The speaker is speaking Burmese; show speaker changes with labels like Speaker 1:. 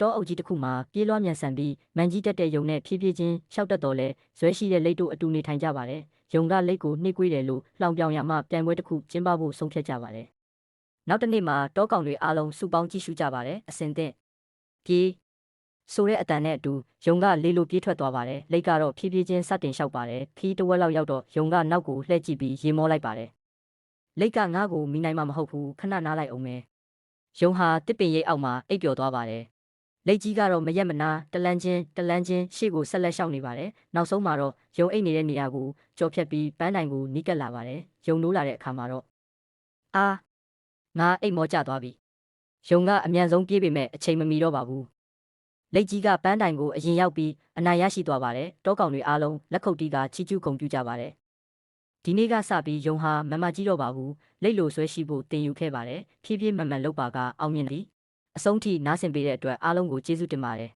Speaker 1: တောအုပ်ကြီးတစ်ခုမှာပြေးလွှားမြန်ဆန်ပြီးမန်ကြီးတက်တဲ့ယုံနဲ့ဖြည်းဖြည်းချင်းရှောက်တက်တော်လဲဇွဲရှိတဲ့လိတ်တို့အတူနေထိုင်ကြပါတယ်။ယုံကလိတ်ကိုနှိပ်ကွေးတယ်လို့လှောင်ပြောင်ရမှပြိုင်ပွဲတစ်ခုကျင်းပဖို့ဆုံးဖြတ်ကြပါတယ်။နောက်တစ်နေ့မှာတောကောင်တွေအားလုံးစုပေါင်းကြည့်ရှုကြပါတယ်။အစင်သင့်ပြေးဆိုတဲ့အတန်နဲ့အတူယုံကလေလိုပြေးထွက်သွားပါတယ်။လိတ်ကတော့ဖြည်းဖြည်းချင်းစတင်လျှောက်ပါတယ်။ခီးတစ်ဝက်လောက်ရောက်တော့ယုံကနောက်ကိုလှည့်ကြည့်ပြီးရေမောလိုက်ပါတယ်။လိတ်ကငါ့ကိုမိနိုင်မှာမဟုတ်ဘူးခဏနားလိုက်အောင်မယ်။ယုံဟာတစ်ပင်ရိပ်အောက်မှာအိပ်ပျော်သွားပါတယ်။လိတ်ကြီးကတော့မရက်မနာတလန်းချင်းရှေ့ကိုဆက်လက်လျှောက်နေပါတယ်။နောက်ဆုံးမှာတော့ယုံအိတ်နေတဲ့နေရာကိုကြော်ဖြတ်ပြီးပန်းတိုင်ကိုနီးကပ်လာပါတယ်။ယုံနိုးလာတဲ့အခါမှာတော့အာငါအိတ်မောကျသွားပြီ။ယုံကအမြန်ဆုံးပြေးပေမဲ့အချိန်မမီတော့ပါဘူး။လိတ်ကြီးကပန်းတိုင်ကိုအရင်ရောက်ပြီးအနိုင်ရရှိသွားပါတယ်။တောကောင်တွေအားလုံးလက်ခုပ်တီးကချီးကျူးဂုဏ်ပြုကြပါတယ်။ဒီနေ့ကစပြီးယုံဟာမမကြီးတော့ပါဘူး။လိတ်လိုဆွဲရှိဖို့တင်ယူခဲ့ပါတယ်။ဖြည်းဖြည်းမှန်မှန်လုပ်ပါကအောင်မြင်သည်။အဆုံးထိနားဆင်ပေးတဲ့အတွက်အားလုံးကိုကျေးဇူးတင်ပါတယ်